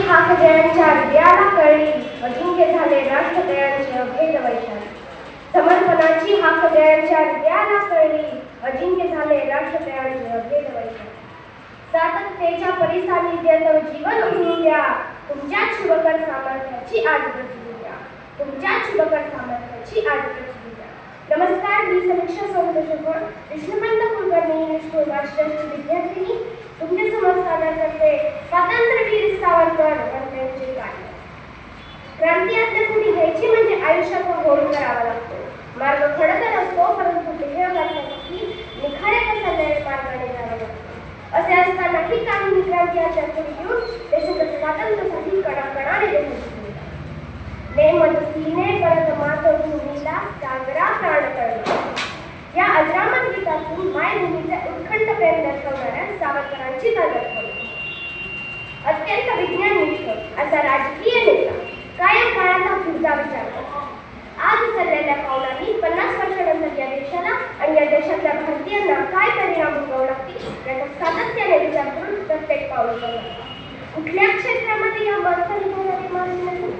हाक जयांच्या हृदयाला कळली, अजिंक्य झाले राष्ट्रदयांचे अभेद वैशाली. समर्पणाची हाक जयांच्या हृदयाला कळली, अजिंक्य झाले राष्ट्रदयांचे अभेद वैशाली. सातत्यतेच्या परिसान्निध्यात जीवन उघडून द्या, तुमच्याच शुभकर सामर्थ्याची आज प्रचिती द्या, तुमच्याच शुभकर सामर्थ्याची आज प्रचिती द्या. नमस्कार, मी समीक्षा सोमदेशकर, विष्णुपंत कुलकर्णी इंग्लिश स्कूल मास्टर्सची विद्यार्थिनी तुमच्यासमोर सादर करते स्वातंत्र्यवीर सावरकर यांचे कार्य. क्रांती आत्मसात घ्यायची म्हणजे आयुष्याचा होळ करावा लागतो. मार्ग खडतर असतो, परंतु ध्येय गाठण्यासाठी निखाऱ्या कसाल्याने मार्गाने जावं लागतं. असे असतानाही काही क्रांती आत्मसात घेऊन देशाच्या स्वातंत्र्यासाठी कणाकणाने देशाची नेमदसीने परत मातृभूमीला सागरा प्राण कळला. या अजरामर गीतातून मायभूमीचे उत्खंड प्रेम दर्शवणाऱ्या सावरकरांची गरज पडली. अत्यंत विज्ञाननिष्ठ असा राजकीय नेता, कायम काळाचा पुढचा विचार करतो. आज चाललेल्या पावलांनी 50 वर्षानंतर या देशाला आणि या देशातल्या भारतीयांना काय परिणाम भोगावे लागतील याचा सातत्याने विचार करून प्रत्येक पाऊल उचलला. कुठल्या क्षेत्रामध्ये या माणसाने होणारी मागणी नाही.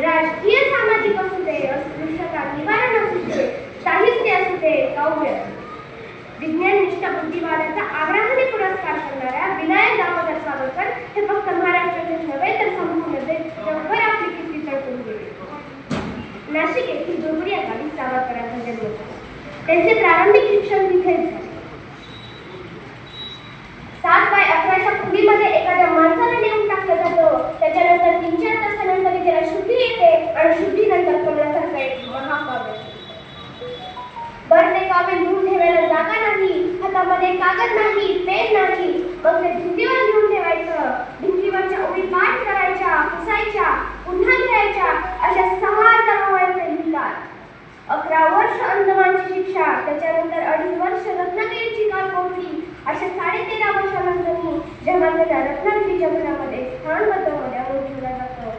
राजकीय, सामाजिक असू दे, अस्पृश्यता निवारण असू दे, साहित्य असू दे, काव्य असू दे, विज्ञाननिष्ठ बुद्धिवादाचा आग्रहाने पुरस्कार करणाऱ्या विनायक दामोदर सावरकर हे फक्त महाराष्ट्राचेच नव्हे तर संपूर्ण जगभर आपली कीर्ती चढवून गेले. नाशिक येथील डोंगरी या गावी सावरकरांचा जन्म झाला. त्यांचे प्रारंभिक शिक्षण तिथेच झाले. 7/11च्या खोलीमध्ये एखाद्या माणसाला नेऊन टाकलं जातं, त्याच्यानंतर 3-4 तासानंतर त्याला शुद्धी येते आणि शुद्धीनंतर कमलासारखं एक महाकाव्य. बरं, ते काव्य लिहून ठेवायला जागा नाही, हातामध्ये कागद नाही, पेन नाही, मग ते भिंतीवर लिहून ठेवायचं. भिंतीवरच्या ओळी पाठ करायच्या, पुसायच्या, पुन्हा लिहायच्या, अशा 6000 ओळी ते लिहितात. 11 वर्ष अंदमानची शिक्षा, त्याच्यानंतर 2.5 वर्ष रत्नागिरीची कालकोठडी, अशा 13.5 वर्षानंतर जेव्हा त्याला रत्नागिरीच्या घरामध्ये स्थानबद्धमध्ये आणून ठेवलं जातं,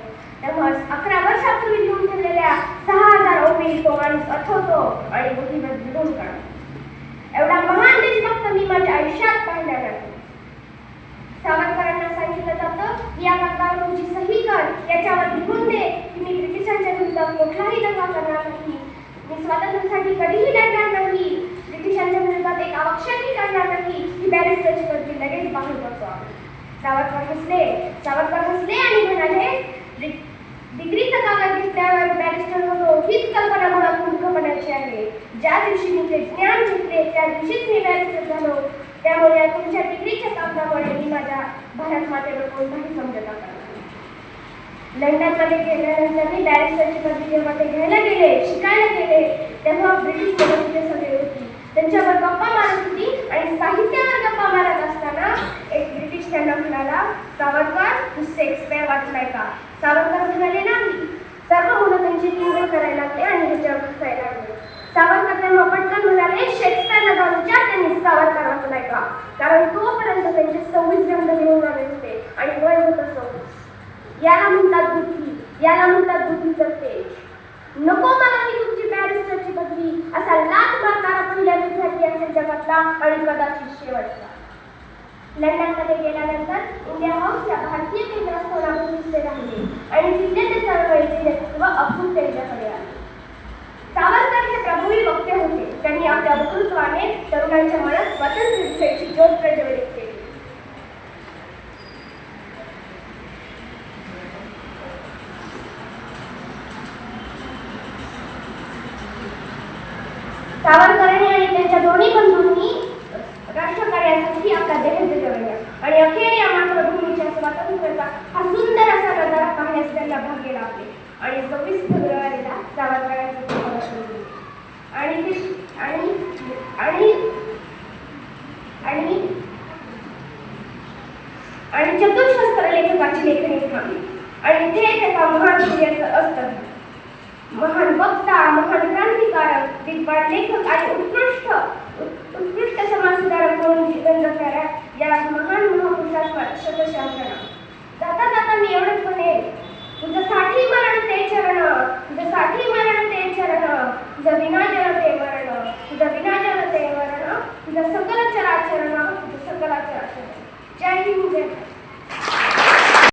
तेव्हा 11 वर्षापूर्वी लिहून ठेवलेल्या 6000 ओळी तो माणूस आठवतो आणि बुद्धीवर लिहून काढतो. एवढा महान देशभक्त मी माझ्या आयुष्यात पाहिला नाही. सावरकरांना सांगितलं जातं, या कागदावर सही कर, याच्यावर लिहून दे की मी ब्रिटिशांच्या विरुद्ध कुठलाही दंगा करणार नाही, मी स्वातंत्र्यासाठी कधीही लढणार नाही, ब्रिटिशांच्या विरोधात एक अवक्षयही करणार नाही, ही बॅरिस्टरची पदवी लगेच बाहेर पडतो. सावरकर हसले आणि म्हणाले, डिग्रीचा कागद घेतल्यावर बॅरिस्टर होतो हीच कल्पना मला मूर्खपणाची आहे. ज्या दिवशी मी ते ज्ञान घेतले त्या दिवशीच मी बॅरिस्टर झालो. त्यामुळे या तुमच्या डिग्रीच्या कागदामुळे मी माझ्या भारत मातेवर कोणताही समजता करणार. लंडनमध्ये गेल्यानंतर मी बॅरिस्टरची पदवी जेव्हा ते घ्यायला गेले, शिकायला गेले, तेव्हा ब्रिटिश तिथे सगळे होती, त्यांच्यावर गप्पा मारत होती आणि साहित्यावर गप्पा मारत असताना एक ब्रिटिश त्यांना म्हणाला, सावरकर, तू शेक्सपियर वाचलाय का? सावरकर म्हणाले, नाही. सर्व मुलं त्यांची टीव्ही करायला लागले आणि ह्याच्यावर हसायला लागले. सावरकर तेव्हा पटकन म्हणाले, शेक्सपियरला जाऊन विचार त्यांनी सावरकर वाचलाय का? कारण तोपर्यंत त्यांचे 26 ग्रंथ लिहून आले होते आणि वय होतं 26. याला म्हणतात बुद्धी, याला म्हणतात बुद्धीचं तेज. नको मला ही तुमची बॅरिस्टरची पदवी, असा लाथ मारणारा पहिला विद्यार्थी असेल जगातला आणि कदाचित शेवटचा. लंडनमध्ये गेल्यानंतर इंडिया हाऊस या भारतीय केंद्रस्थानावर ते राहिले आणि तिथले ते चळवळीचे नेतृत्व अब्दुल त्यांच्याकडे आले. सावरकर हे प्रभवी वक्ते होते. त्यांनी आपल्या वक्तृत्वाने तरुणांच्या मनात स्वातंत्र्याची ज्योत प्रज्वलित केली. सावरकरांनी आणि त्यांच्या दोन्ही बंधूंनी राष्ट्रकार्यासाठी आपला देह दिला आणि अखेर या मातृभूमीच्या स्वातंत्र्याचा हा सुंदर असा नजारा पाहण्यास त्यांना भाग्य लाभले आणि 26 फेब्रुवारीला सावरकरांचे आणि चतुष्शस्त्र लेखकाची लेखणी थांबली आणि इथे एका महान सूर्याचं अस्त झालं. महान वक्ता, महान क्रांतिकारक, दिग्गज लेखक आणि उत्कृष्ट समाज सुधारक म्हणून जीवन जगणाऱ्या या महान महापुरुषास शतशः प्रणाम.